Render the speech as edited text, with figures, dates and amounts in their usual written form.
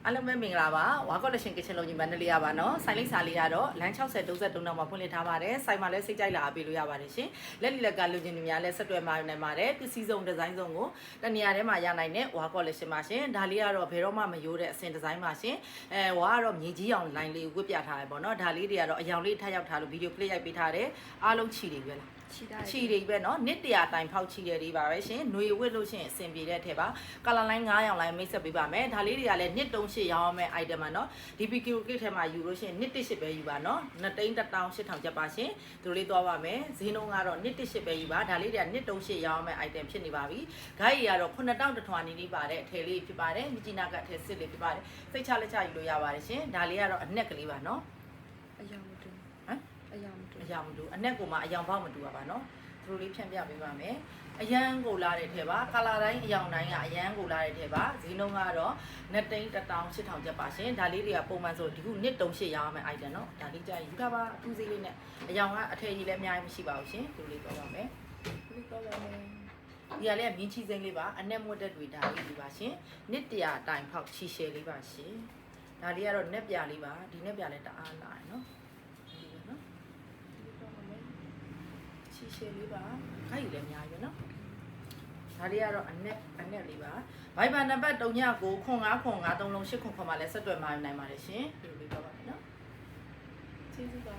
အားလုံးပဲမင်္ဂလာပါဝါကော်လက်ရှင်ကချင်လုံးကြီးမန္တလေးရပါနော်ဆိုင်လိပ်စာလေးကတော့လမ်း60-33နောက်မှာဖွင့်လှစ်ထားပါတယ်ဆိုင်မှာလည်းစိတ်ကြိုက်လာအားပေးလို့ရပါတယ်ရှင်လက်လီလက်ကလူချင်းတွေများလည်းဆက်တွဲမှာနိုင်ပါတယ်ပစ္စည်းစုံဒီဇိုင်းစုံကိုတနေရာထဲမှာရနိုင်တဲ့ဝါကော်လက်ရှင်ပါရှင်ဒါလေးကတော့ဘယ်တော့မှမယိုးတဲ့အစင်ဒီဇိုင်းပါရှင်ဝါကတော့မြေကြီးအောင်လိုင်းလေးကိုဝတ်ပြထားတယ်ပေါ့နော်ဒါလေးတွေကတော့အယောင်လေးထပ်ရောက်ထားလို့ဗီဒီယိုကလစ်ရိုက်ပေးထားတယ်အားလုံးချီတွေပဲလားချီတွေပဲเนาะနှစ်တရာတိုင်ဖောက်ချီတယ်လေးပါပဲရှင်ຫນွေဝစ်လို့ရှင်အဆင်ပြေတဲ့ထဲပါကလာလိုင်း9ရောင်လိုင်းမိတ်ဆက်ပေးပါမယ်ဒါလေးတွေကလည်းနှစ်38ရောင်းအောင်မဲ့ item ပါเนาะ DPQ kit ထဲမှာယူလို့ရှင်နှစ်18ပဲယူပါเนาะ2,18000ကျပ်ပါရှင်ဒီလိုလေးသွားပါမယ်ဈေးနှုန်းကတော့နှစ်18ပဲယူပါဒါလေးတွေကနှစ်38ရောင်းအောင်မဲ့ item ဖြစ်နေပါပြီဂိုက်ကြီးကတော့9,100ထွာနီးပါတဲ့အထည်လေးဖြစ်ပါတယ်မြကြီးနာကအထည်စစ်လေးဖြစ်ပါတယ်စိတ်ချလက်ချယူလို့ရပါတယ်ရှင်ဒါလေးကတော့အနက်ကလေးပါเนาะအယောင်မတူဟမ်အယောင်မတူအယောင်မတူအနက်ကိုမှအယောင်ပေါက်မတူပါเนาะဒီလိုလေးဖြန့်ပြပေးပါမယ်အရန်ကိုလာတဲ့ထဲပါကာလာတိုင်းအယောင်တိုင်းကအရန်ကိုလာတဲ့ထဲပါဈေးနှုန်းကတော့2,18000ကျပ်ပါရှင်ဒါလေးတွေကပုံမှန်ဆိုဒီခုနှစ်38ရောင်းရမယ့် item เนาะဒါလေးကြာယူထားပါအထူးဈေးလေးနဲ့အယောင်ကအထည်ကြီးလည်းအများကြီးမရှိပါဘူးရှင်ဒီလိုလေးတော့ပါမယ်ဒီလိုတော့ပါမယ်ဒီကလေးကမြင်းချီစိမ့်လေးပါအနက်မွတ်တဲ့တွေဒါလေးလေးပါရှင်နှစ်တရာတိုင်ဖောက်ချီရှယ်လေးပါရှင်ဒါလေးကတော့နက်ပြလေးပါဒီနက်ပြလည်းတအားလာတယ်เนาะဒီလိုနော်ဒီတော့ပါမယ်ချီရှယ်လေးပါခိုက်လည်းအများကြီးပဲเนาะဒါလေးကတော့အနက်လေးပါဗိုင်ဘာနံပါတ်399553လုံး8ခွန်ခွန်မှာလည်းဆက်သွယ်မှာနိုင်ပါတယ်ရှင်ဒီလိုလေးတော့ပါမယ်เนาะကျေးဇူးပါ